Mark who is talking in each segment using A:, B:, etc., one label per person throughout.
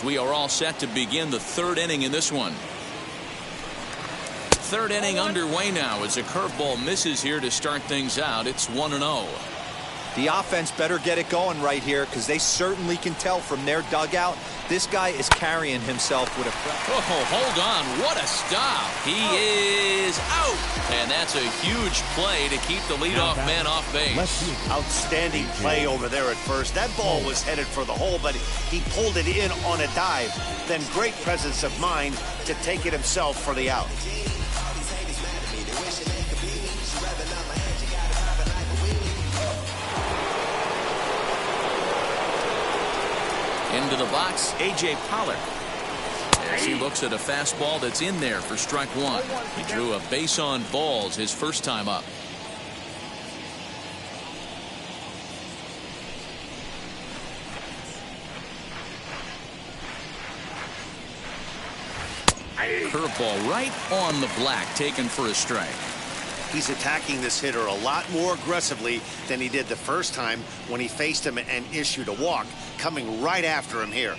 A: as we are all set to begin the third inning in this one. Third inning underway now as a curveball misses here to start things out. It's 1-0.
B: The offense better get it going right here, because they certainly can tell from their dugout this guy is carrying himself with a...
A: Oh, hold on. What a stop. He is out. And that's a huge play to keep the leadoff man off base.
C: Outstanding play over there at first. That ball was headed for the hole, but he pulled it in on a dive. Then great presence of mind to take it himself for the out.
A: Into the box, A.J. Pollock. As he looks at a fastball that's in there for strike one. He drew a base on balls his first time up. Curveball right on the black, taken for a strike.
C: He's attacking this hitter a lot more aggressively than he did the first time when he faced him and issued a walk, coming right after him here.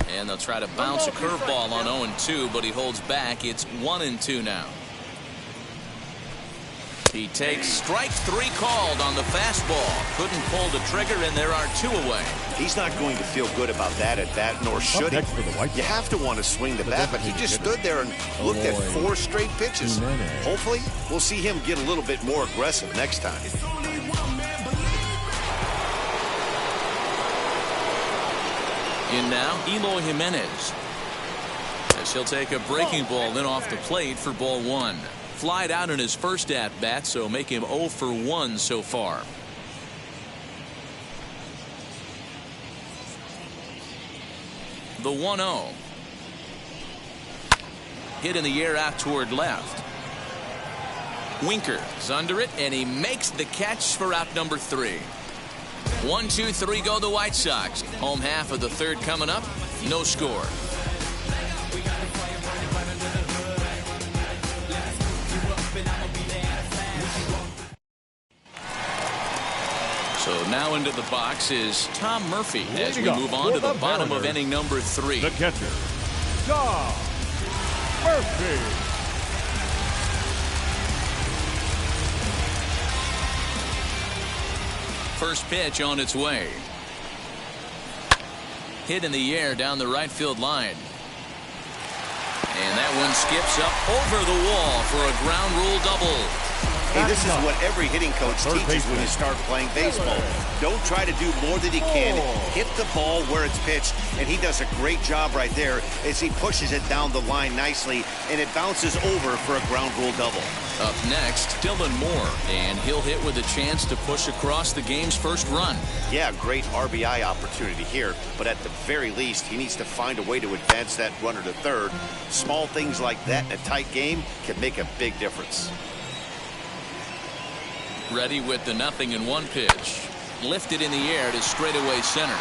A: And they'll try to bounce a curveball on 0-2, but he holds back. It's 1-2 now. He takes strike three called on the fastball. Couldn't pull the trigger, and there are two away.
C: He's not going to feel good about that at bat, nor should he. You have to want to swing the bat, but he just stood there and looked at 4 straight pitches. Hopefully, we'll see him get a little bit more aggressive next time.
A: In now, Eloy Jimenez. As he'll take a breaking ball in off the plate for ball one. Flied out in his first at-bat, so make him 0 for 1 so far. The 1-0. Hit in the air out toward left. Winker is under it, and he makes the catch for out number 3. 1, 2, 3 go the White Sox. Home half of the third coming up. No score. So now into the box is Tom Murphy as we move on to the bottom of inning number 3.
D: The catcher, Tom Murphy.
A: First pitch on its way. Hit in the air down the right field line. And that one skips up over the wall for a ground rule double.
C: Hey, this is what every hitting coach teaches when you start playing baseball. Don't try to do more than you can. Hit the ball where it's pitched, and he does a great job right there as he pushes it down the line nicely, and it bounces over for a ground rule double.
A: Up next, Dylan Moore, and he'll hit with a chance to push across the game's first run.
C: Yeah, great RBI opportunity here, but at the very least, he needs to find a way to advance that runner to third. Small things like that in a tight game can make a big difference.
A: Ready with the 0-1 pitch. Lifted in the air to straightaway center.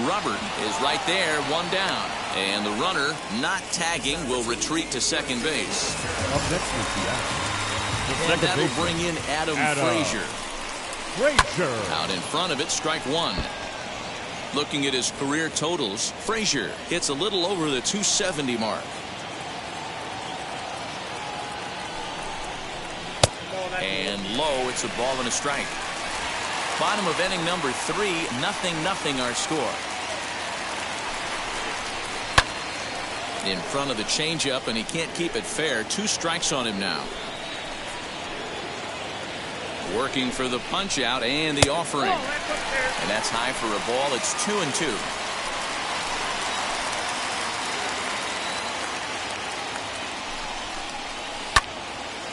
A: Robert is right there, one down. And the runner, not tagging, will retreat to second base.
D: Up next is the
A: And that'll bring in Adam Frazier. Out in front of it, strike one. Looking at his career totals, Frazier hits a little over the 270 mark. And low, it's a ball and a strike. Bottom of inning number 3, 0-0 our score. In front of the changeup, and he can't keep it fair. 2 strikes on him now. Working for the punch out and the offering. And that's high for a ball. It's 2-2.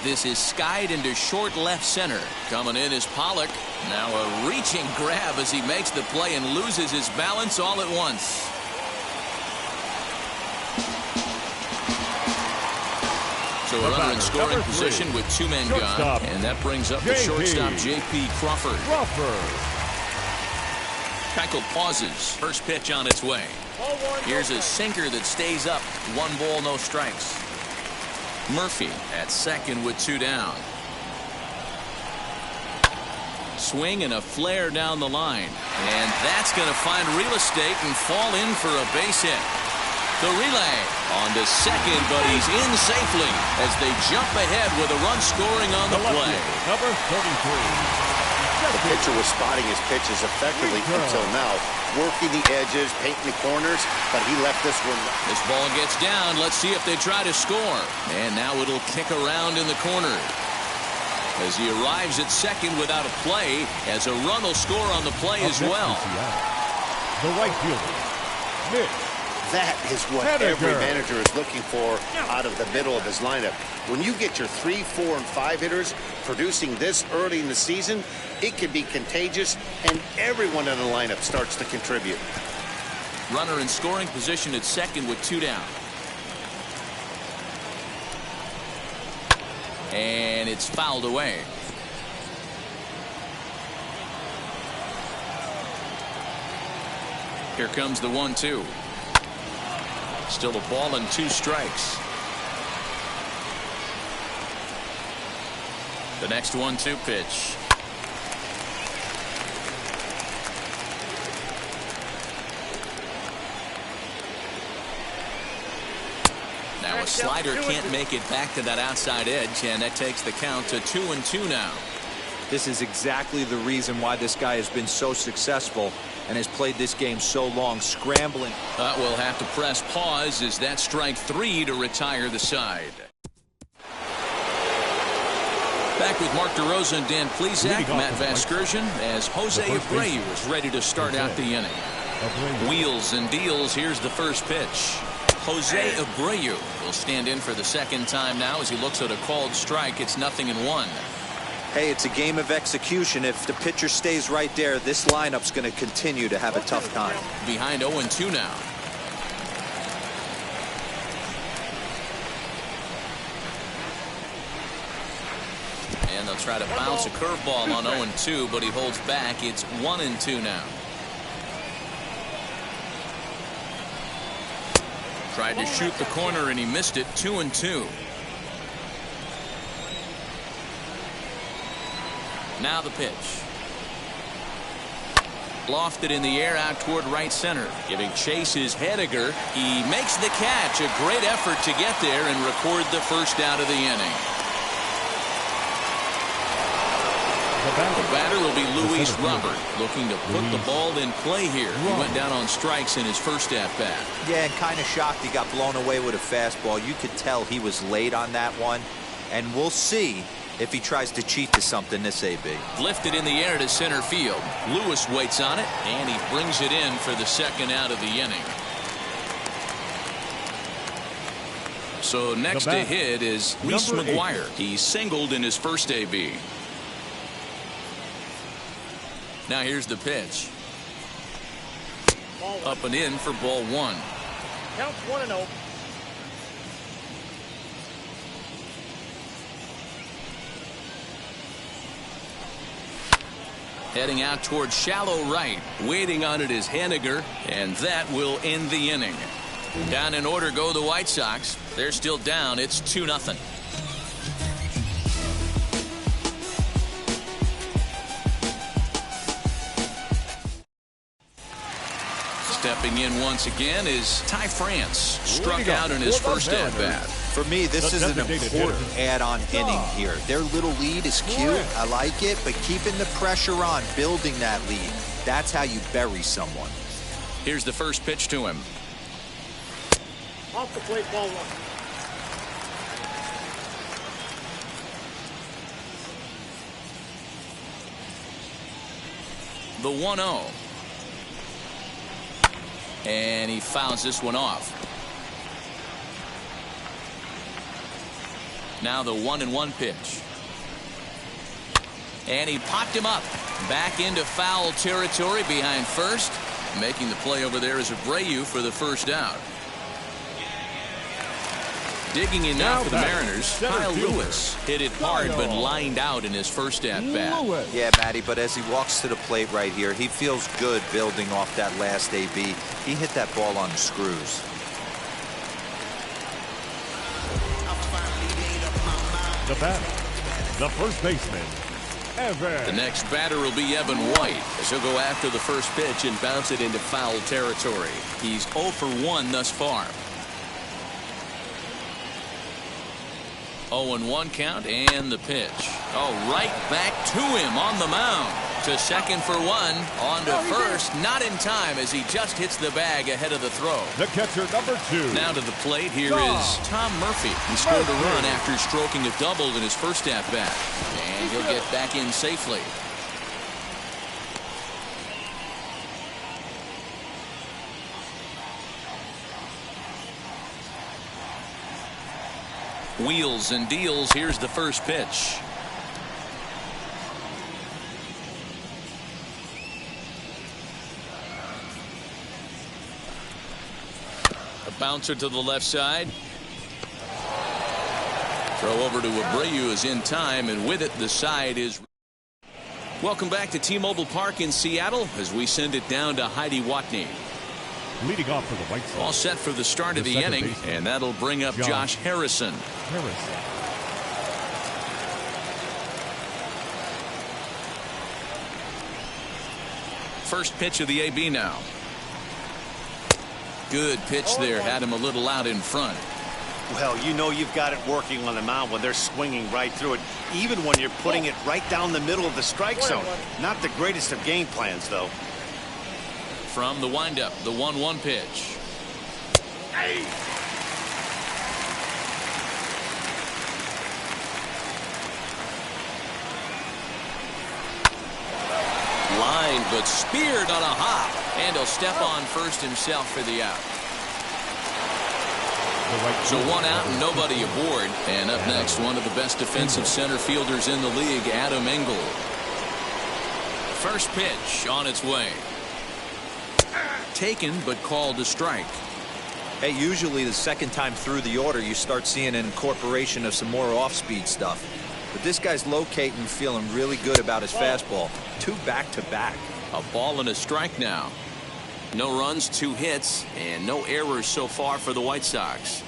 A: This is skied into short left center. Coming in is Pollock. Now a reaching grab as he makes the play and loses his balance all at once. So a runner in scoring position with 2 men gone. And that brings up the shortstop, J.P. Crawford. Keuchel pauses. First pitch on its way. Here's a sinker that stays up. 1 ball, no strikes. Murphy at second with 2 down. Swing and a flare down the line. And that's going to find real estate and fall in for a base hit. The relay on to second, but he's in safely as they jump ahead with a run scoring on the play.
D: Number 33.
C: The pitcher was spotting his pitches effectively until now, working the edges, painting the corners, but he left this one.
A: This ball gets down. Let's see if they try to score. And now it'll kick around in the corner as he arrives at second without a play, as a run will score on the play as well.
D: The right fielder, Mitch.
C: That is what every manager is looking for out of the middle of his lineup. When you get your 3, 4, and 5 hitters producing this early in the season, it can be contagious, and everyone in the lineup starts to contribute.
A: Runner in scoring position at second with 2 down. And it's fouled away. Here comes the 1-2. Still a ball and 2 strikes. The next 1-2 pitch. Now a slider can't make it back to that outside edge, and that takes the count to 2-2 now.
B: This is exactly the reason why this guy has been so successful and has played this game so long, scrambling.
A: We'll have to press pause as that strike 3 to retire the side. Back with Mark DeRosa and Dan Plesac, Matt Vasgersian, as Jose Abreu is ready to start out the inning. Wheels and deals. Here's the first pitch. Jose Abreu will stand in for the second time now as he looks at a called strike. It's 0-1.
B: Hey, it's a game of execution. If the pitcher stays right there, this lineup's going to continue to have a tough time.
A: Behind 0-2 now. And they'll try to bounce a curveball on 0-2, but he holds back. It's 1-2 now. Tried to shoot the corner and he missed it. 2-2. Now the pitch. Lofted in the air out toward right center. Giving chase is Hediger. He makes the catch. A great effort to get there and record the first out of the inning. The batter will be Luis Robert, looking to put the ball in play here. He went down on strikes in his first at-bat.
B: Yeah, and kind of shocked he got blown away with a fastball. You could tell he was late on that one. And we'll see if he tries to cheat to something this AB.
A: Lifted in the air to center field. Lewis waits on it, and he brings it in for the second out of the inning. So next to hit is Reese McGuire. He singled in his first AB. Now here's the pitch. Up and in for ball 1.
E: Counts 1-0.
A: Heading out toward shallow right. Waiting on it is Haniger, and that will end the inning. Down in order go the White Sox. They're still down. It's 2-0. Stepping in once again is Ty France. Struck out in his first at-bat.
B: For me, this is an important add-on inning here. Their little lead is cute. I like it, but keeping the pressure on, building that lead, that's how you bury someone.
A: Here's the first pitch to him.
E: Off the plate, ball 1.
A: The 1-0. And he fouls this one off. Now the 1-1 pitch. And he popped him up. Back into foul territory behind first. Making the play over there is Abreu for the first out. Digging in now for the Mariners, Kyle Lewis hit it hard but lined out in his first at-bat.
B: Yeah, Matty, but as he walks to the plate right here, he feels good building off that last AB. He hit that ball on the screws.
D: The batter, the first baseman, Evan.
A: The next batter will be Evan White, as he'll go after the first pitch and bounce it into foul territory. He's 0 for 1 thus far. 0-1 count, and the pitch. Oh, right back to him on the mound. To second for 1, on to first, not in time as he just hits the bag ahead of the throw.
D: The catcher, number 2.
A: Now to the plate, here is Tom Murphy. He scored a run after stroking a double in his first at-bat. And he'll get back in safely. Wheels and deals. Here's the first pitch. A bouncer to the left side. Throw over to Abreu is in time, and with it the side is. Welcome back to T-Mobile Park in Seattle as we send it down to Heidi Watney.
D: Leading off for the White Sox.
A: All set for the start of the inning, and that'll bring up Josh Harrison. First pitch of the AB now. Good pitch there, had him a little out in front.
C: Well, you know you've got it working on the mound when they're swinging right through it, even when you're putting it right down the middle of the strike zone. Not the greatest of game plans, though.
A: From the windup, the 1-1 pitch. Line, but speared on a hop. And he'll step on first himself for the out. So 1 out and nobody aboard. And up next, one of the best defensive center fielders in the league, Adam Engel. First pitch on its way. Taken, but called a strike.
B: Hey, usually the second time through the order, you start seeing an incorporation of some more off-speed stuff. But this guy's locating, feeling really good about his fastball. 2 back-to-back.
A: A ball and a strike now. No runs, 2 hits, and no errors so far for the White Sox.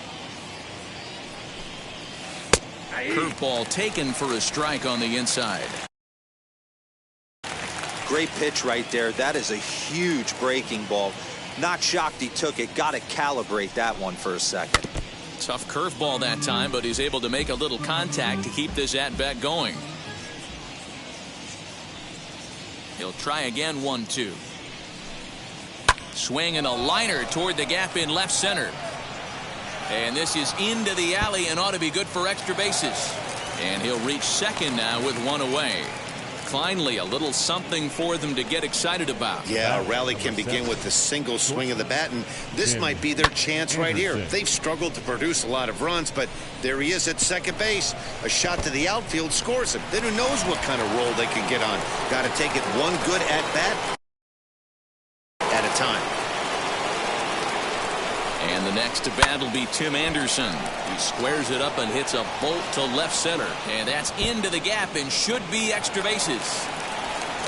A: Curveball taken for a strike on the inside.
B: Great pitch right there. That is a huge breaking ball. Not shocked he took it. Got to calibrate that one for a second.
A: Tough curveball that time, but he's able to make a little contact to keep this at-bat going. He'll try again, 1-2. Swing and a liner toward the gap in left center. And this is into the alley and ought to be good for extra bases. And he'll reach second now with 1 away. Finally, a little something for them to get excited about.
C: Yeah, a rally can begin with a single swing of the bat, and this might be their chance right here. They've struggled to produce a lot of runs, but there he is at second base. A shot to the outfield scores him. Then who knows what kind of roll they can get on. Got to take it one good at-bat at a time.
A: And the next to bat will be Tim Anderson. He squares it up and hits a bolt to left center. And that's into the gap and should be extra bases.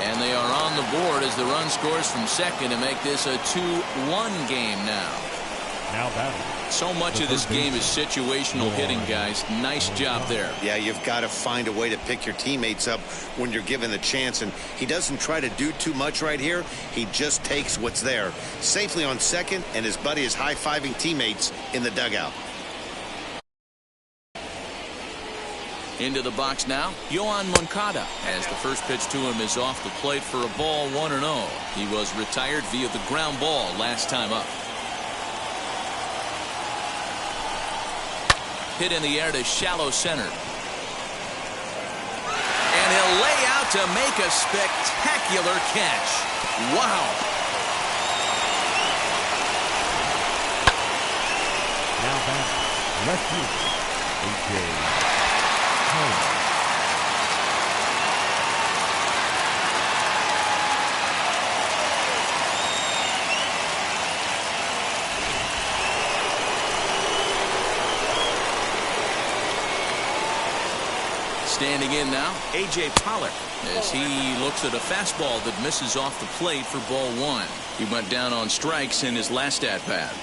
A: And they are on the board as the run scores from second to make this a 2-1 game now. So much of this game is situational hitting, guys. Nice job there.
C: Yeah, you've got to find a way to pick your teammates up when you're given the chance, and he doesn't try to do too much right here. He just takes what's there. Safely on second, and his buddy is high-fiving teammates in the dugout.
A: Into the box now, Yoan Moncada, as the first pitch to him is off the plate for a ball, 1-0. He was retired via the ground ball last time up. Hit in the air to shallow center. And he'll lay out to make a spectacular catch. Wow.
D: Now back, left field, A.J. Pollock.
A: Standing in now, A.J. Pollock, as he looks at a fastball that misses off the plate for ball 1. He went down on strikes in his last at-bat.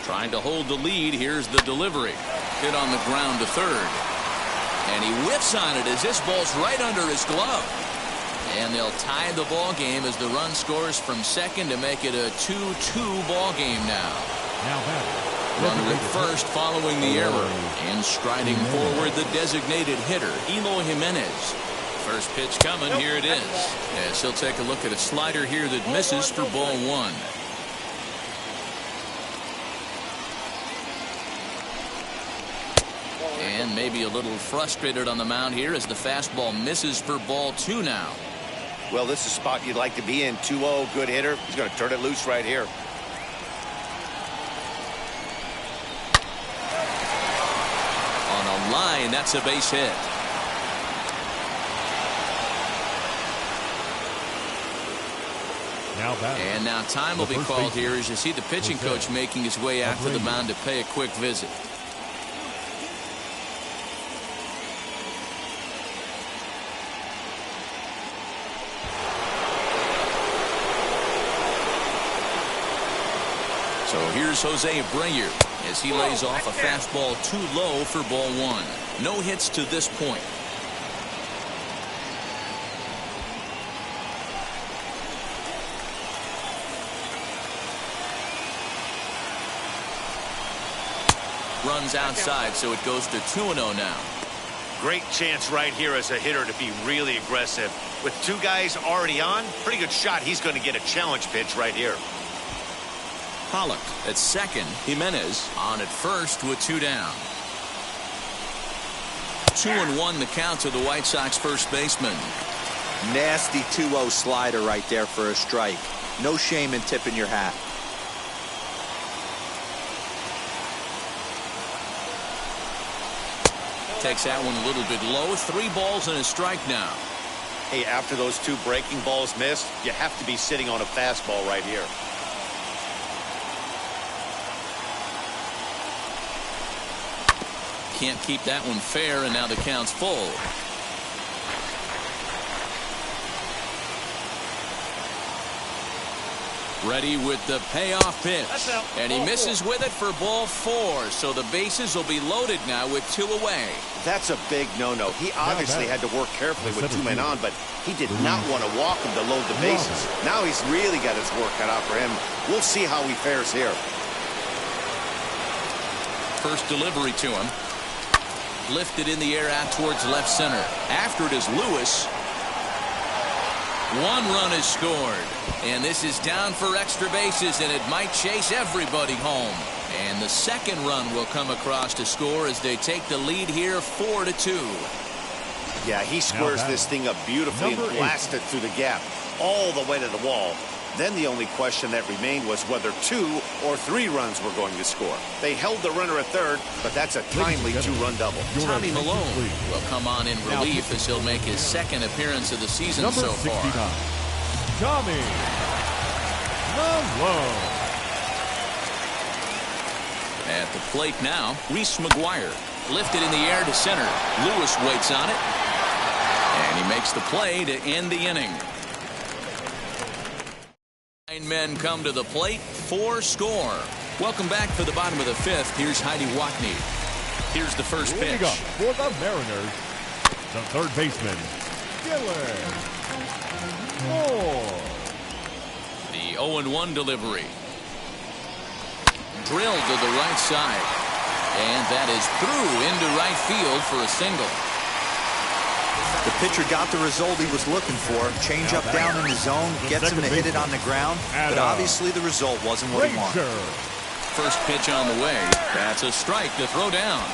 A: Trying to hold the lead. Here's the delivery. Hit on the ground to third. And he whips on it as this ball's right under his glove. And they'll tie the ball game as the run scores from second to make it a 2-2 ball game now. Runner at first following the error. And striding forward the designated hitter, Eloy Jimenez. First pitch coming. Here it is. As he'll take a look at a slider here that misses for ball one. And maybe a little frustrated on the mound here as the fastball misses for ball two now.
C: Well, this is a spot you'd like to be in. 2-0, good hitter. He's going to turn it loose right here.
A: On a line, that's a base hit. And now time will be called here as you see the pitching coach making his way out to the mound to pay a quick visit. So here's Jose Abreu as he lays off a fastball too low for ball one. No hits to this point. Runs outside, so it goes to 2-0 now.
C: Great chance right here as a hitter to be really aggressive. With two guys already on, pretty good shot. He's going to get a challenge pitch right here.
A: Pollock at second. Jimenez on at first with two down. 2-1 the count to the White Sox first baseman.
B: Nasty 2-0 slider right there for a strike. No shame in tipping your hat.
A: Takes that one a little bit low. 3 balls and a strike now.
C: Hey, after those 2 breaking balls missed, you have to be sitting on a fastball right here.
A: Can't keep that one fair, and now the count's full. Ready with the payoff pitch. And he misses with it for ball 4. So the bases will be loaded now with 2 away.
C: That's a big no-no. He obviously had to work carefully with 2 men on, but he did not want to walk him to load the bases. Now he's really got his work cut out for him. We'll see how he fares here.
A: First delivery to him. Lifted in the air out towards left center. After it is Lewis. 1 run is scored. And this is down for extra bases, and it might chase everybody home. And the second run will come across to score as they take the lead here 4-2.
C: Yeah, he squares this thing up beautifully and blasts it through the gap all the way to the wall. Then the only question that remained was whether 2 or 3 runs were going to score. They held the runner at third, but that's a timely 2-run double.
A: Tommy Malone will come on in relief as he'll make his second appearance of the season so far.
D: Tommy Malone.
A: At the plate now, Reese McGuire. Lifted in the air to center. Lewis waits on it. And he makes the play to end the inning. 9 men come to the plate. 4 score. Welcome back for the bottom of the 5th. Here's Heidi Watney. Here's the first pitch.
D: For the Mariners, the third baseman, Dylan Moore.
A: The 0-1 delivery. Drilled to the right side. And that is through into right field for a single.
B: The pitcher got the result he was looking for. Change up down in the zone, gets him to hit it on the ground, but obviously the result wasn't what he wanted.
A: First pitch on the way. That's a strike to throw down.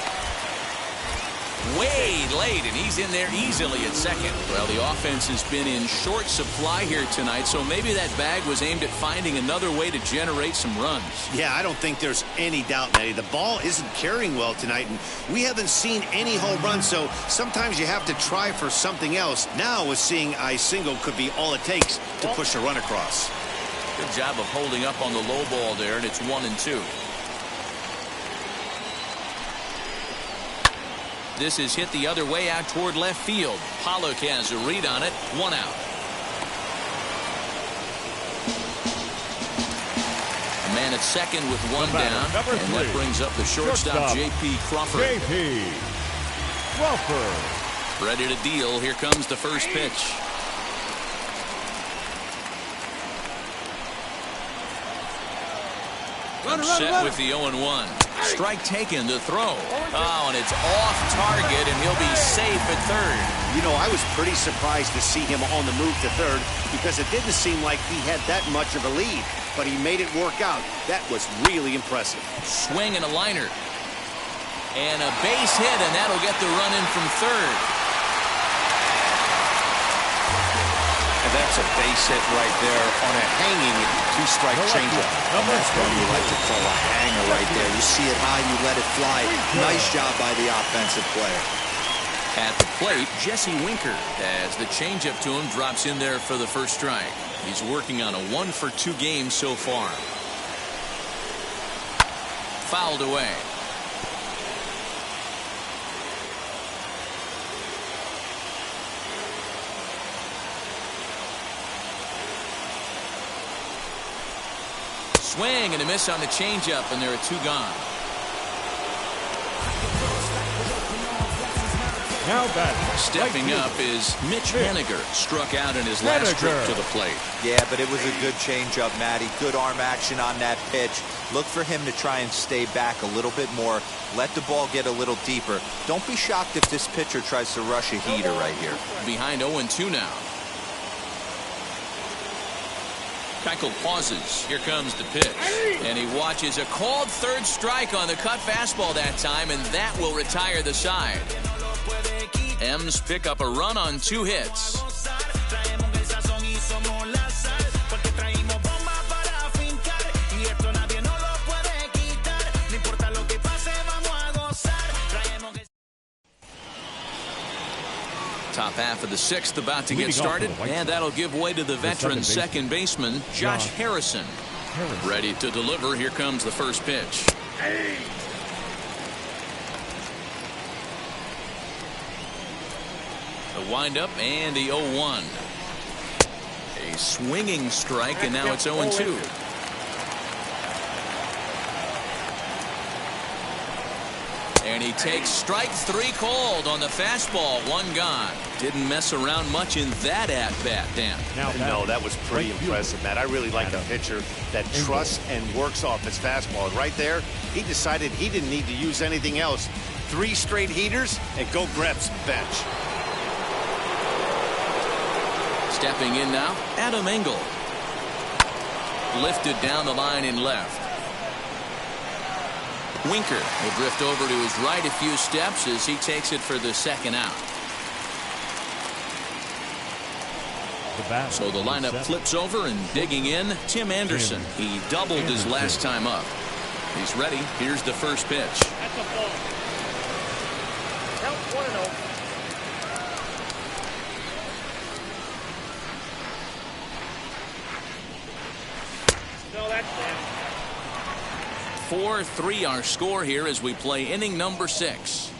A: Way late, and he's in there easily at second. Well, the offense has been in short supply here tonight, so maybe that bag was aimed at finding another way to generate some runs.
C: Yeah, I don't think there's any doubt, Matty. The ball isn't carrying well tonight, and we haven't seen any home runs, so sometimes you have to try for something else. Now, with seeing a single could be all it takes to push a run across.
A: Good job of holding up on the low ball there, and it's 1-2. This is hit the other way out toward left field. Pollock has a read on it. 1 out. A And it's second with one
D: batter,
A: down.
D: number
A: And that
D: 3.
A: brings up the shortstop, J.P. Crawford.
D: J.P. Crawford.
A: Ready to deal. Here comes the first pitch. Set with the 0-1. Strike taken to throw. Oh, and it's off target, and he'll be safe at third.
C: You know, I was pretty surprised to see him on the move to third because it didn't seem like he had that much of a lead. But he made it work out. That was really impressive.
A: Swing and a liner. And a base hit, and that'll get the run in from third.
B: And that's a base hit right there on a hanging two-strike changeup. And that's what you like to call a hanger right there. You see it high, you let it fly. Nice job by the offensive player.
A: At the plate, Jesse Winker, as the changeup to him drops in there for the first strike. He's working on a 1-for-2 game so far. Fouled away. Swing and a miss on the changeup, and there are 2 gone.
D: Now batting.
A: Stepping up is Mitch Haniger. Struck out in his last trip to the plate.
B: Yeah, but it was a good changeup, Matty. Good arm action on that pitch. Look for him to try and stay back a little bit more. Let the ball get a little deeper. Don't be shocked if this pitcher tries to rush a heater right here.
A: Behind 0-2 now. Keuchel pauses. Here comes the pitch. And he watches a called third strike on the cut fastball that time, and that will retire the side. M's pick up a run on 2 hits. Top half of the 6th about to get started, and that'll give way to the veteran second baseman, Josh Harrison. Ready to deliver. Here comes the first pitch. The windup and the 0-1. A swinging strike, and now it's 0-2. And he takes strike 3 called on the fastball. 1 gone. Didn't mess around much in that at-bat, Dan.
C: No, that was pretty impressive, Matt. I really like a pitcher that trusts and works off his fastball. Right there, he decided he didn't need to use anything else. 3 straight heaters and go grab some bench.
A: Stepping in now, Adam Engel. Lifted down the line in left. Winker will drift over to his right a few steps as he takes it for the second out. So the lineup flips over, and digging in, Tim Anderson. He doubled his last time up. He's ready. Here's the first pitch.
E: That's a ball. Count 1-0. No, that's bad.
A: 4-3 our score here as we play inning number 6.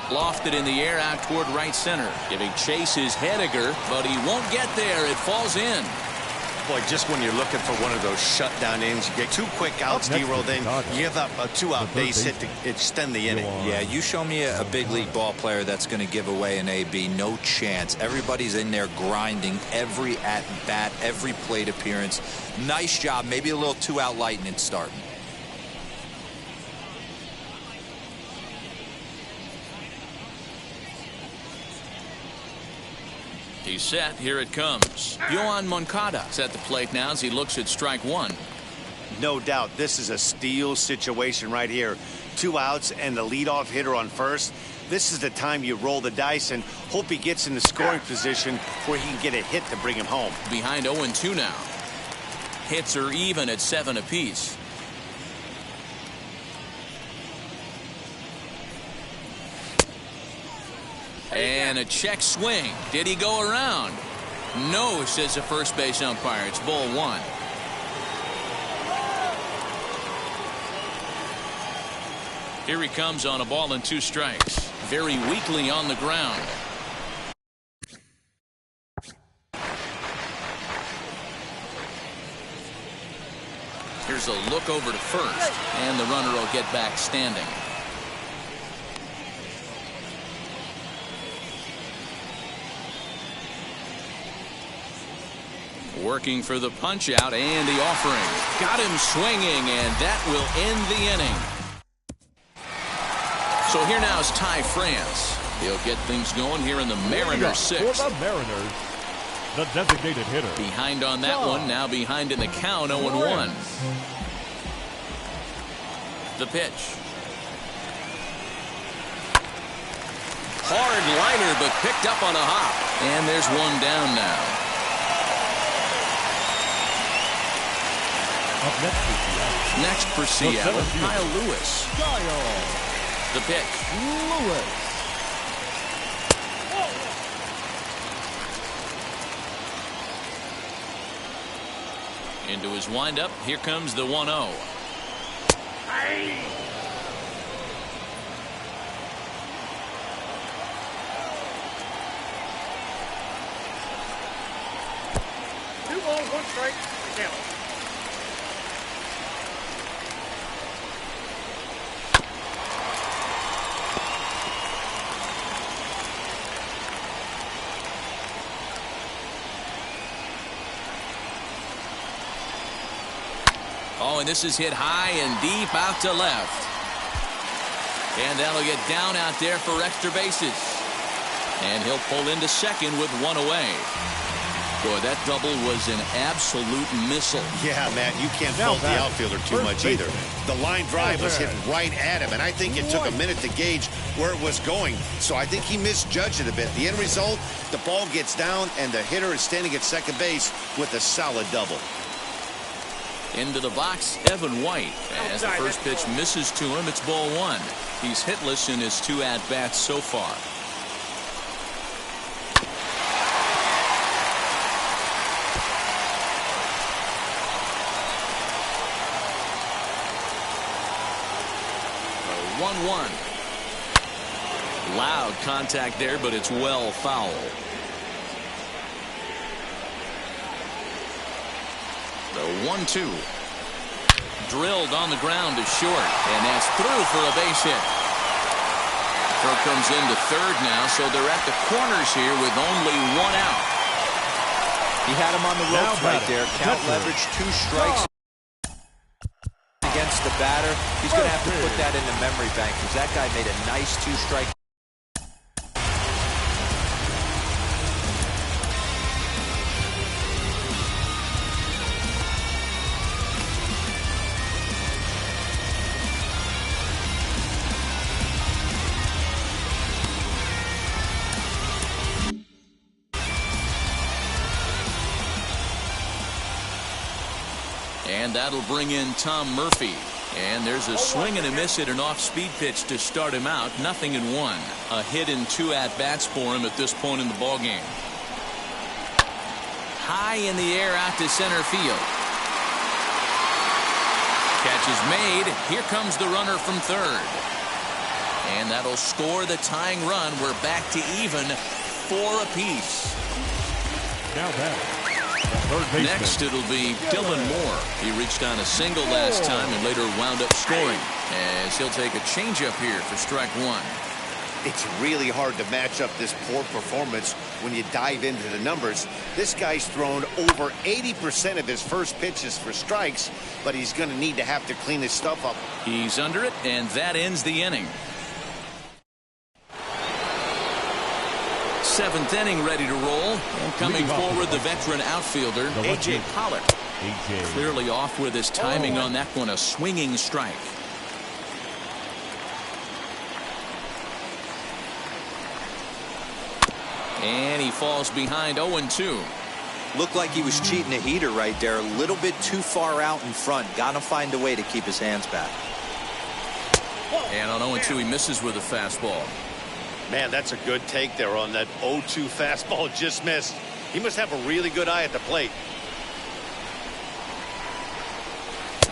A: Lofted in the air out toward right center. Giving chase is Haniger, but he won't get there. It falls in.
C: Boy, just when you're looking for one of those shutdown innings, you get 2 quick outs, D-Roll, then you give up a 2-out base hit to extend the inning.
B: Yeah, you show me a big league ball player that's going to give away an AB. No chance. Everybody's in there grinding every at-bat, every plate appearance. Nice job. Maybe a little 2-out lightning starting.
A: He's set. Here it comes. Yoan Moncada's at the plate now as he looks at strike 1.
C: No doubt, this is a steal situation right here. 2 outs and the leadoff hitter on first. This is the time you roll the dice and hope he gets in the scoring position where he can get a hit to bring him home.
A: Behind 0-2 now. Hits are even at 7 apiece. And a check swing. Did he go around? No, says the first base umpire. It's ball 1. Here he comes on a ball and 2 strikes. Very weakly on the ground. Here's a look over to first, and the runner will get back standing. Working for the punch out and the offering. Got him swinging, and that will end the inning. So here now is Ty France. He'll get things going here in the Mariners sixth.
D: For the Mariners, the designated hitter.
A: Behind on that one, now behind in the count, 0-1. The pitch. Hard liner, but picked up on a hop. And there's one down now.
D: Up
A: Next for Seattle, Kyle Lewis. The pitch.
D: Lewis.
A: Into his windup. Here comes the 1-0.
E: Two balls, one strike. Count.
A: Oh, and this is hit high and deep out to left. And that'll get down out there for extra bases. And he'll pull into second with one away. Boy, that double was an absolute missile.
C: Yeah, Matt, you can't fault the outfielder too much either. The line drive was hit right at him, and I think it took a minute to gauge where it was going. So I think he misjudged it a bit. The end result, the ball gets down, and the hitter is standing at second base with a solid double.
A: Into the box, Evan White. As the first pitch misses to him, it's ball one. He's hitless in his two at-bats so far. The 1-1. Loud contact there, but it's well foul. The 1-2. Drilled on the ground to short, and that's through for a base hit. Throw comes into third now, so they're at the corners here with only one out.
B: He had him on the ropes right there. Count leverage, 2 strikes against the batter. He's going to have to put that in the memory bank because that guy made a nice 2-strike.
A: And that'll bring in Tom Murphy. And there's a swing and a miss at an off-speed pitch to start him out. 0-1. A hit and 2 at-bats for him at this point in the ballgame. High in the air out to center field. Catch is made. Here comes the runner from third. And that'll score the tying run. We're back to even, 4 apiece.
D: Now that.
A: Next, it'll be Dylan Moore. He reached on a single last time and later wound up scoring, as he'll take a changeup here for strike one.
C: It's really hard to match up this poor performance when you dive into the numbers. This guy's thrown over 80% of his first pitches for strikes, but he's going to need to have to clean his stuff up.
A: He's under it, and that ends the inning. 7th inning ready to roll, and coming forward the veteran outfielder A.J. Pollock. Clearly off with his timing on that one, a swinging strike. And he falls behind 0-2.
B: Looked like he was cheating a heater right there, a little bit too far out in front. Got to find a way to keep his hands back.
A: And on 0-2 he misses with a fastball.
C: Man, that's a good take there on that 0-2 fastball just missed. He must have a really good eye at the plate.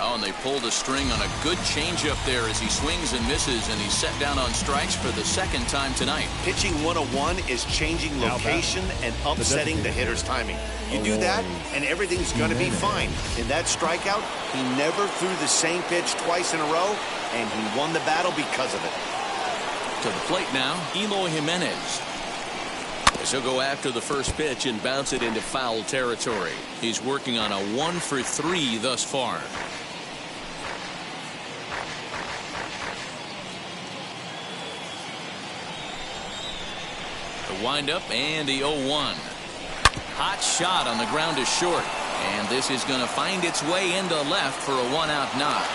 A: Oh, and they pulled a string on a good changeup there as he swings and misses, and he's set down on strikes for the second time tonight.
C: Pitching 101 is changing location and upsetting the hitter's timing. You do that, and everything's going to be fine. In that strikeout, he never threw the same pitch twice in a row, and he won the battle because of it.
A: To the plate now, Eloy Jimenez. As he'll go after the first pitch and bounce it into foul territory. He's working on a 1-for-3 thus far. The windup and the 0-1. Hot shot on the ground is short. And this is going to find its way into left for a 1-out knock.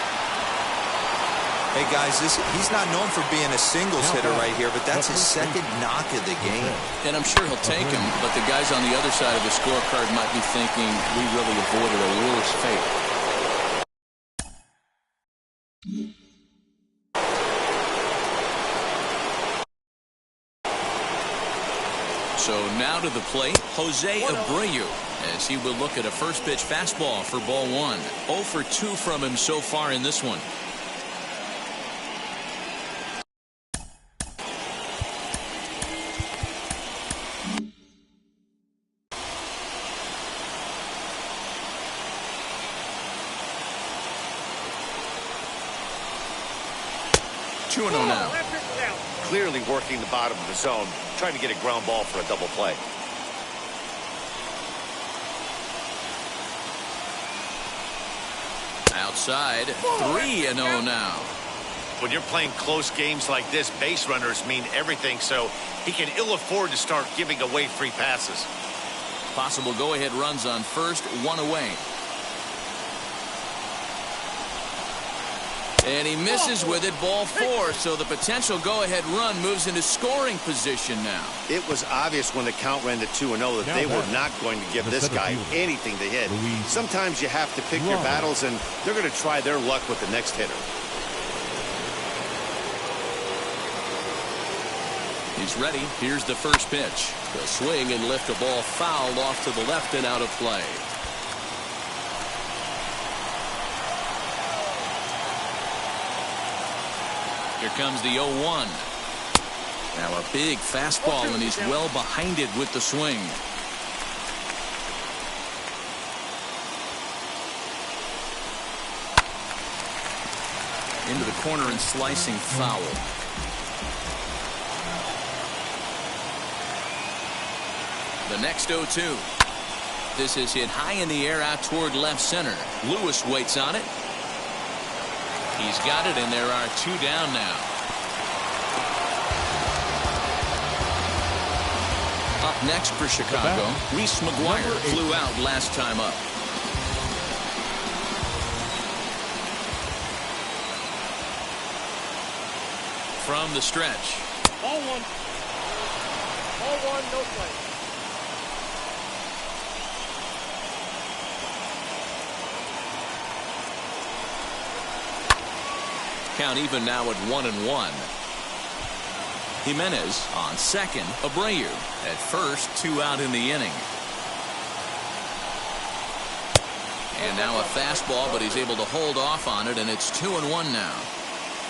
B: Hey, guys, he's not known for being a singles hitter right here, but that's his second knock of the game.
A: And I'm sure he'll take him, but the guys on the other side of the scorecard might be thinking we really avoided a worse fate. So now to the plate, Jose Abreu, as he will look at a first pitch fastball for ball 1. 0 for 2 from him so far in this one. Now.
C: Clearly working the bottom of the zone, trying to get a ground ball for a double play.
A: Outside, 3-0 now.
C: When you're playing close games like this, base runners mean everything, so he can ill afford to start giving away free passes.
A: Possible go-ahead runs on first, 1 away. And he misses with it, ball 4, so the potential go-ahead run moves into scoring position now.
C: It was obvious when the count ran to 2-0 that they were not going to give this guy anything to hit. Sometimes you have to pick your battles, and they're going to try their luck with the next hitter.
A: He's ready. Here's the first pitch. He'll swing and lift a ball foul off to the left and out of play. Here comes the 0-1. Now a big fastball, and he's well behind it with the swing. Into the corner and slicing foul. The next 0-2. This is hit high in the air out toward left center. Lewis waits on it. He's got it, and there are 2 down now. Up next for Chicago, Reese McGuire flew out last time up. From the stretch.
E: Ball 1. Ball 1, no play.
A: Count even now at 1-1. Jimenez on second. Abreu at first, 2 out in the inning. And now a fastball, but he's able to hold off on it, and it's 2-1 now.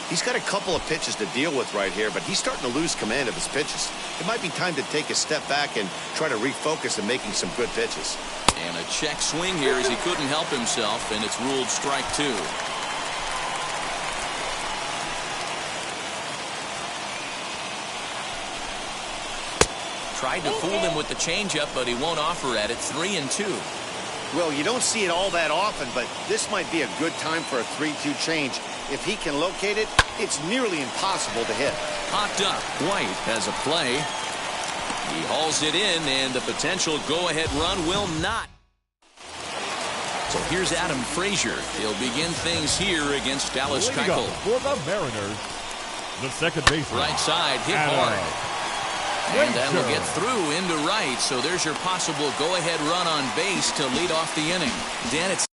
C: He's got a couple of pitches to deal with right here, but he's starting to lose command of his pitches. It might be time to take a step back and try to refocus on making some good pitches.
A: And a check swing here as he couldn't help himself, and it's ruled strike 2. Tried to fool him with the changeup, but he won't offer at it. 3-2.
C: Well, you don't see it all that often, but this might be a good time for a 3-2 change. If he can locate it, it's nearly impossible to hit.
A: Popped up. White has a play. He hauls it in, and the potential go-ahead run will not. So here's Adam Frazier. He'll begin things here against Dallas Keuchel.
D: For the Mariners, the second baseman.
A: Right side, hit hard. And that will get through into right, so there's your possible go-ahead run on base to lead off the inning. Dan, it's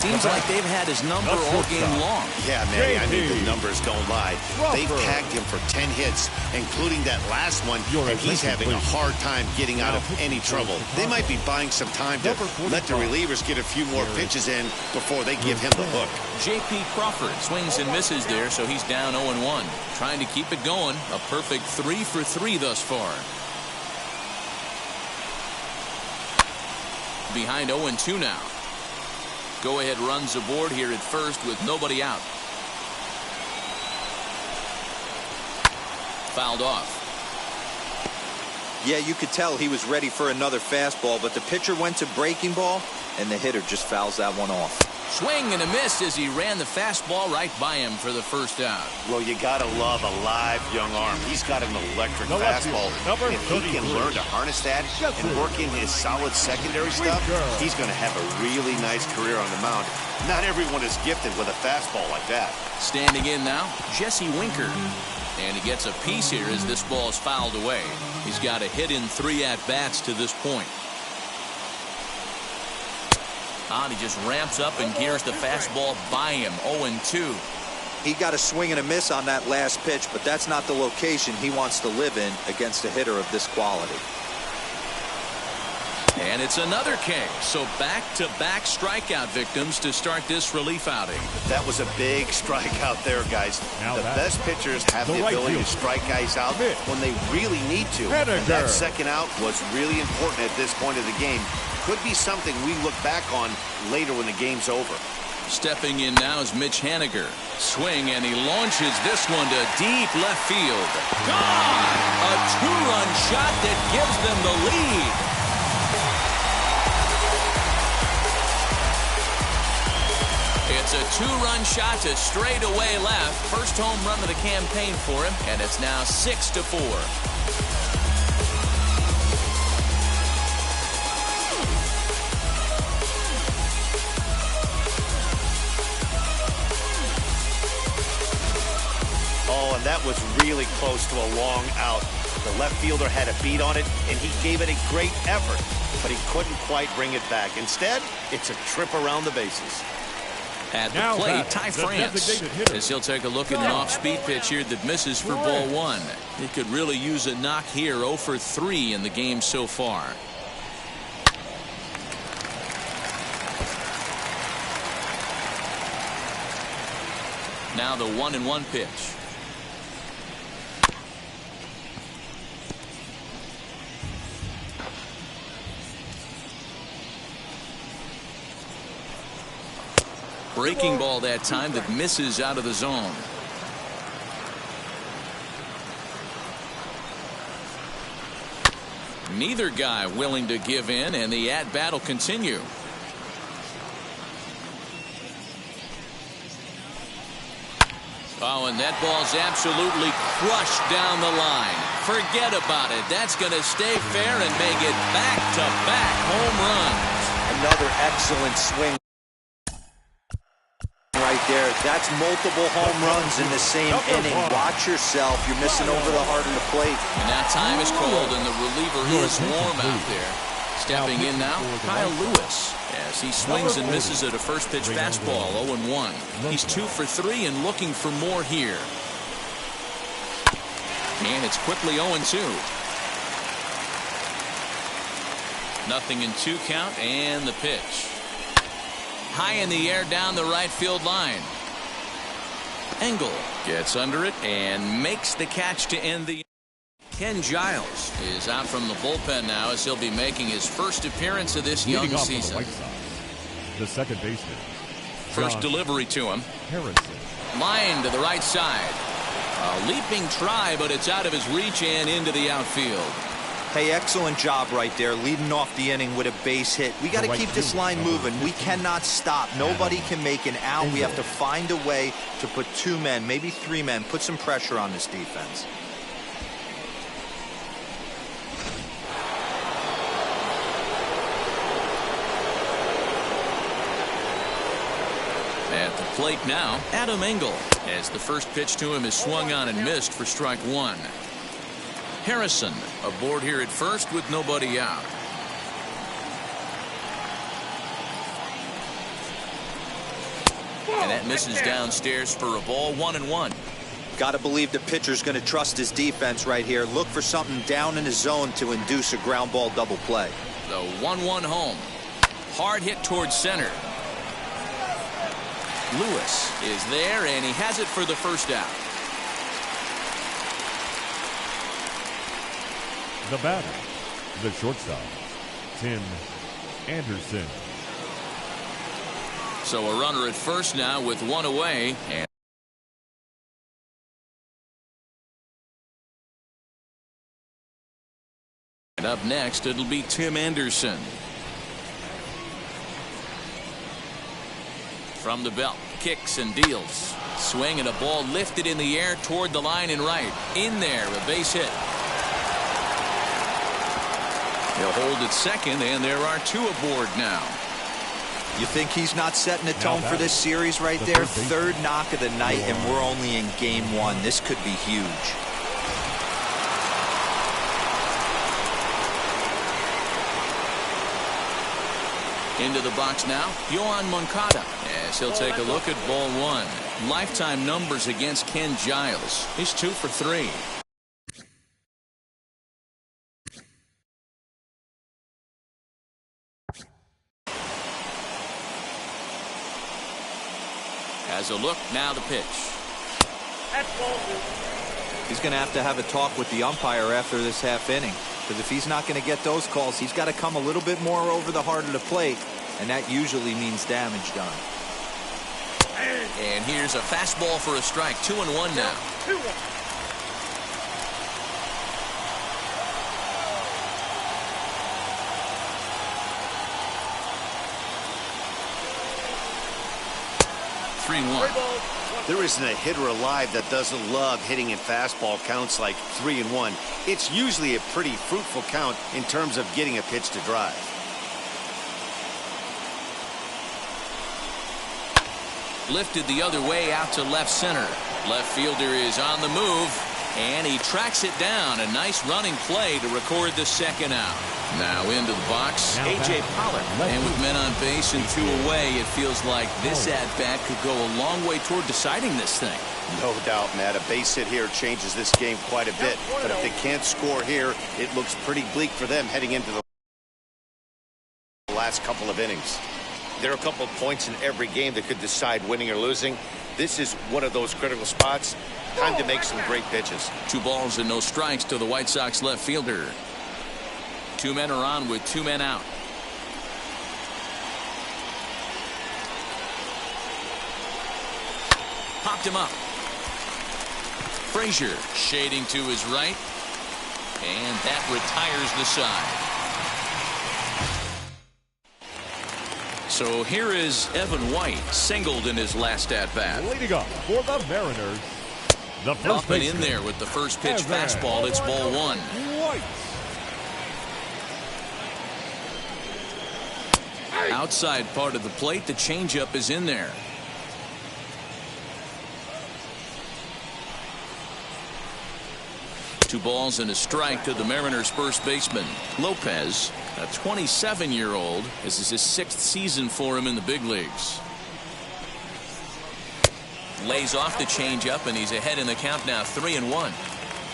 A: Seems like they've had his number all game long.
C: Yeah, Manny, I mean, the numbers don't lie. They tagged him for 10 hits, including that last one, and he's having a hard time getting out of any trouble. They might be buying some time to let the relievers get a few more pitches in before they give him the hook.
A: J.P. Crawford swings and misses there, so he's down 0-1. Trying to keep it going. A perfect 3 for 3 thus far. Behind 0-2 now. Go-ahead runs aboard here at first with nobody out. Fouled off.
B: Yeah, you could tell he was ready for another fastball, but the pitcher went to breaking ball, and the hitter just fouls that one off.
A: Swing and a miss as he ran the fastball right by him for the first out.
C: Well, you gotta love a live young arm. He's got an electric fastball. If he can learn to harness that and work in his solid secondary stuff, he's gonna have a really nice career on the mound. Not everyone is gifted with a fastball like that.
A: Standing in now, Jesse Winker. And he gets a piece here as this ball is fouled away. He's got a hit in 3 at-bats to this point. He just ramps up and gears the fastball by him. 0-2.
B: He got a swing and a miss on that last pitch, but that's not the location he wants to live in against a hitter of this quality.
A: And it's another K. So back-to-back strikeout victims to start this relief outing.
C: That was a big strikeout there, guys. The best pitchers have the ability to strike guys out when they really need to. And that second out was really important at this point of the game. Could be something we look back on later when the game's over.
A: Stepping in now is Mitch Haniger. Swing, and he launches this one to deep left field. Gone! A 2-run shot that gives them the lead. It's a 2-run shot to straightaway left. First home run of the campaign for him, and it's now 6-4.
C: Oh, and that was really close to a long out. The left fielder had a beat on it, and he gave it a great effort, but he couldn't quite bring it back. Instead, it's a trip around the bases.
A: At the plate, Ty France, as he'll take a look at an off-speed pitch here that misses for ball 1. He could really use a knock here. 0 for 3 in the game so far. Now the 1-1 pitch. Breaking ball that time that misses out of the zone. Neither guy willing to give in, and the at-bat will continue. Oh, and that ball's absolutely crushed down the line. Forget about it. That's going to stay fair and make it back-to-back home runs.
B: Another excellent swing right there. That's multiple home runs in the same inning. Watch yourself. You're missing over the heart of the plate.
A: And that time is called, and the reliever is warm out there. Stepping in now, Kyle Lewis, as he swings and misses at a first pitch fastball. 0-1. He's 2 for 3 and looking for more here. And it's quickly 0-2. Nothing in 2 count, and the pitch. High in the air down the right field line. Engel gets under it and makes the catch to end the. Ken Giles is out from the bullpen now as he'll be making his first appearance of this young season.
D: The second baseman.
A: First delivery to him.
D: Harrison.
A: Line to the right side. A leaping try, but it's out of his reach and into the outfield.
B: Hey, excellent job right there, leading off the inning with a base hit. We got to keep this line moving. We cannot stop. Nobody can make an out. We have to find a way to put 2 men, maybe 3 men, put some pressure on this defense.
A: At the plate now, Adam Engel, as the first pitch to him is swung on and missed for strike 1. Harrison aboard here at first with nobody out. And that misses downstairs for a ball, 1-1.
B: Got to believe the pitcher's going to trust his defense right here. Look for something down in his zone to induce a ground ball double play.
A: The 1-1 home. Hard hit towards center. Lewis is there, and he has it for the first out.
D: The batter, the shortstop, Tim Anderson.
A: So a runner at first now with one away. And up next, it'll be Tim Anderson. From the belt, kicks and deals. Swing and a ball lifted in the air toward the line and right. In there, a base hit. He'll hold at second, and there are two aboard now.
B: You think he's not setting the tone for this series right there? Third knock of the night, and we're only in game one. This could be huge.
A: Into the box now, Yoan Moncada, as he'll take a look at ball one. Lifetime numbers against Ken Giles. He's 2 for 3. Has a look, now the pitch.
B: He's going to have a talk with the umpire after this half inning. Because if he's not going to get those calls, he's got to come a little bit more over the heart of the plate, and that usually means damage done.
A: And here's a fastball for a strike. 2-1 now.
E: 2-1.
A: 3-1.
C: There isn't a hitter alive that doesn't love hitting in fastball counts like 3-1. It's usually a pretty fruitful count in terms of getting a pitch to drive.
A: Lifted the other way out to left center. Left fielder is on the move, and he tracks it down. A nice running play to record the second out. Now into the box, A.J. Pollock. And with men on base and 2 away, it feels like this at-bat could go a long way toward deciding this thing.
C: No doubt, Matt. A base hit here changes this game quite a bit. But if they can't score here, it looks pretty bleak for them heading into the last couple of innings. There are a couple of points in every game that could decide winning or losing. This is one of those critical spots. Time to make some great pitches.
A: 2 balls and no strikes to the White Sox left fielder. 2 men are on with 2 men out. Popped him up. Frazier shading to his right, and that retires the side. So here is Evan White, singled in his last at-bat.
D: Leading up for the Mariners, the first
A: up and in there with the first pitch fastball. It's ball 1.
D: White.
A: Outside part of the plate, the changeup is in there. Two balls and a strike to the Mariners' first baseman. Lopez, a 27-year-old. This is his 6th season for him in the big leagues. Lays off the changeup, and he's ahead in the count now, 3-1.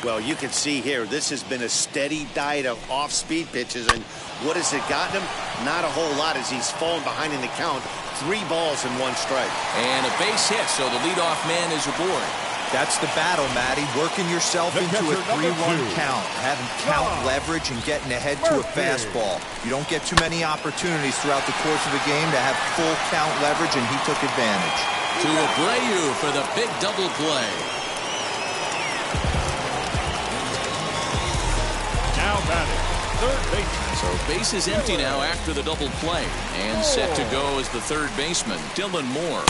C: Well, you can see here, this has been a steady diet of off-speed pitches, and what has it gotten him? Not a whole lot as he's fallen behind in the count. 3 balls and 1 strike.
A: And a base hit, so the leadoff man is aboard.
B: That's the battle, Matty. Working yourself into a 3-1 count. Having count leverage and getting ahead to a fastball. You don't get too many opportunities throughout the course of a game to have full count leverage, and he took advantage.
A: To Abreu for the big double play.
D: Now batting, third baseman.
A: So base is empty now after the double play. And set to go as the third baseman, Dylan Moore.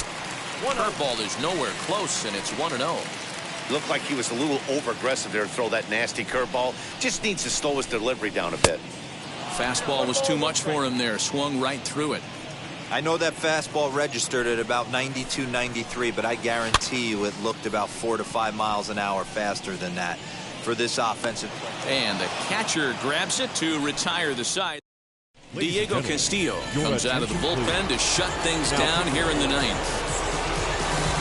A: Curveball is nowhere close, and it's 1-0.
C: Looked like he was a little over-aggressive there to throw that nasty curveball. Just needs to slow his delivery down a bit.
A: Fastball was too much for him there. Swung right through it.
B: I know that fastball registered at about 92, 93, but I guarantee you it looked about 4 to 5 miles an hour faster than that for this offensive play.
A: And the catcher grabs it to retire the side. Diego Castillo comes out of the bullpen to shut things down here in the 9th.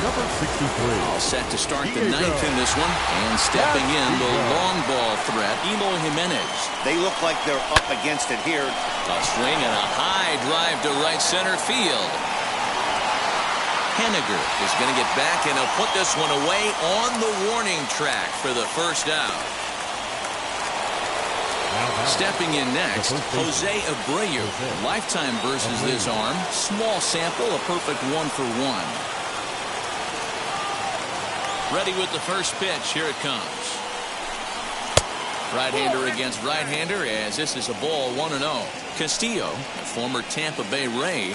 D: Number 63.
A: All set to start the ninth in this one. And stepping in, the long ball threat, Eloy Jimenez.
C: They look like they're up against it here.
A: A swing and a high drive to right center field. Henniger is going to get back, and he'll put this one away on the warning track for the first out. Stepping in next, Jose Abreu. Lifetime versus this arm. Small sample, a perfect 1-for-1. Ready with the first pitch. Here it comes. Right-hander against right-hander, as this is a ball 1-0. Castillo, a former Tampa Bay Ray.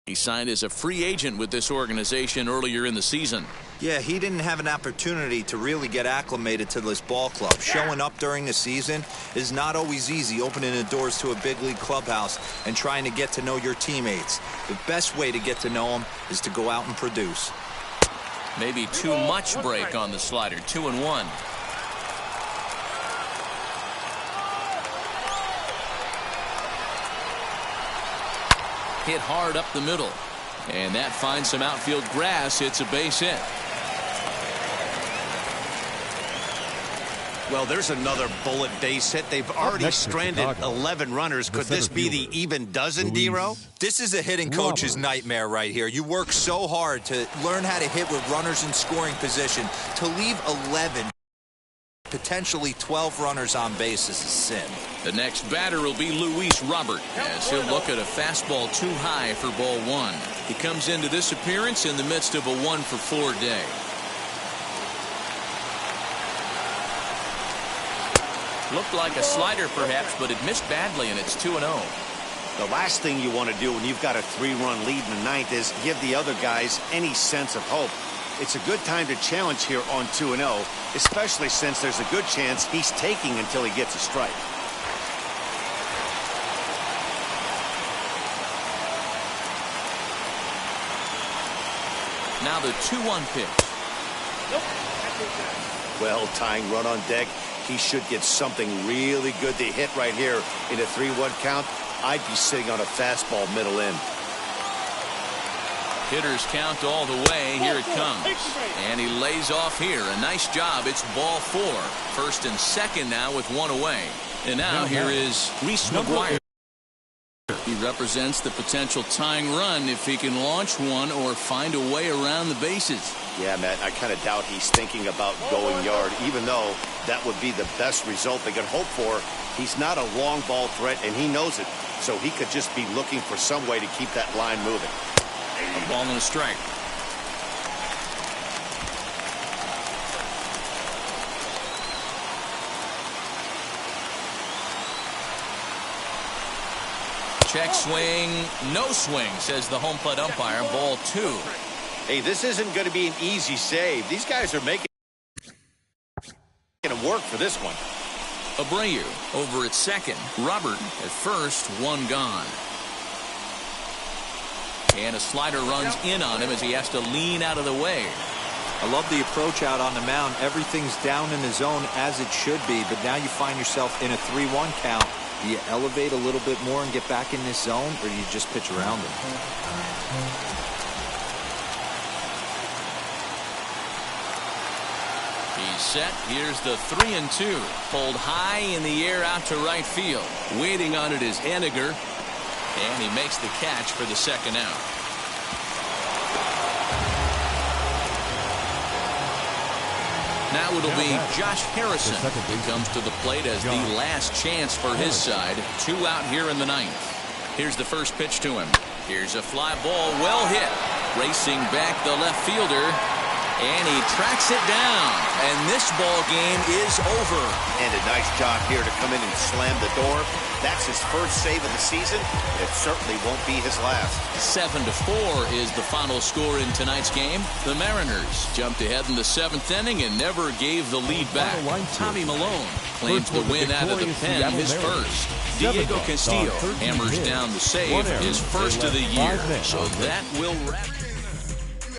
A: He signed as a free agent with this organization earlier in the season.
B: Yeah, he didn't have an opportunity to really get acclimated to this ball club. Showing up during the season is not always easy, opening the doors to a big league clubhouse and trying to get to know your teammates. The best way to get to know them is to go out and produce.
A: Maybe too much break on the slider. 2-1. Hit hard up the middle, and that finds some outfield grass. It's a base hit.
C: Well, there's another bullet base hit. They've already stranded 11 runners. Could this be the even dozen, D-Row?
B: This is a hitting coach's nightmare right here. You work so hard to learn how to hit with runners in scoring position. To leave 11, potentially 12 runners on base is a sin.
A: The next batter will be Luis Robert, as he'll look at a fastball too high for ball one. He comes into this appearance in the midst of a 1-for-4 day. Looked like a slider perhaps, but it missed badly, and it's 2-0.
C: The last thing you want to do when you've got a 3-run lead in the ninth is give the other guys any sense of hope. It's a good time to challenge here on 2-0, especially since there's a good chance he's taking until he gets a strike.
A: Now the 2-1 pitch.
C: Well, tying run on deck. He should get something really good to hit right here in a 3-1 count. I'd be sitting on a fastball middle in.
A: Hitters count all the way. Here it comes. And he lays off here. A nice job. It's ball 4. First and second now with one away. And now here is Reese McGuire. He represents the potential tying run if he can launch one or find a way around the bases.
C: Yeah, Matt, I kind of doubt he's thinking about going yard, even though that would be the best result they could hope for. He's not a long ball threat, and he knows it, so he could just be looking for some way to keep that line moving.
A: A ball and a strike. Check swing, no swing, says the home plate umpire. Ball 2.
C: Hey, this isn't going to be an easy save. These guys are making it work for this one.
A: Abreu over at second. Robert at first, one gone. And a slider runs in on him as he has to lean out of the way.
B: I love the approach out on the mound. Everything's down in the zone as it should be, but now you find yourself in a 3-1 count. Do you elevate a little bit more and get back in this zone, or do you just pitch around it?
A: He's set. Here's the 3-2. Pulled high in the air out to right field. Waiting on it is Henniger. And he makes the catch for the second out. Now it'll be Josh Harrison who comes to the plate as the last chance for his side. 2 out here in the 9th. Here's the first pitch to him. Here's a fly ball, well hit. Racing back the left fielder. And he tracks it down. And this ball game is over.
C: And a nice job here to come in and slam the door. That's his first save of the season. It certainly won't be his last.
A: 7-4 is the final score in tonight's game. The Mariners jumped ahead in the 7th inning and never gave the lead back. Tommy Malone claims the win out of the pen, his first. Diego Castillo hammers down the save, his first of the year. So that will wrap it.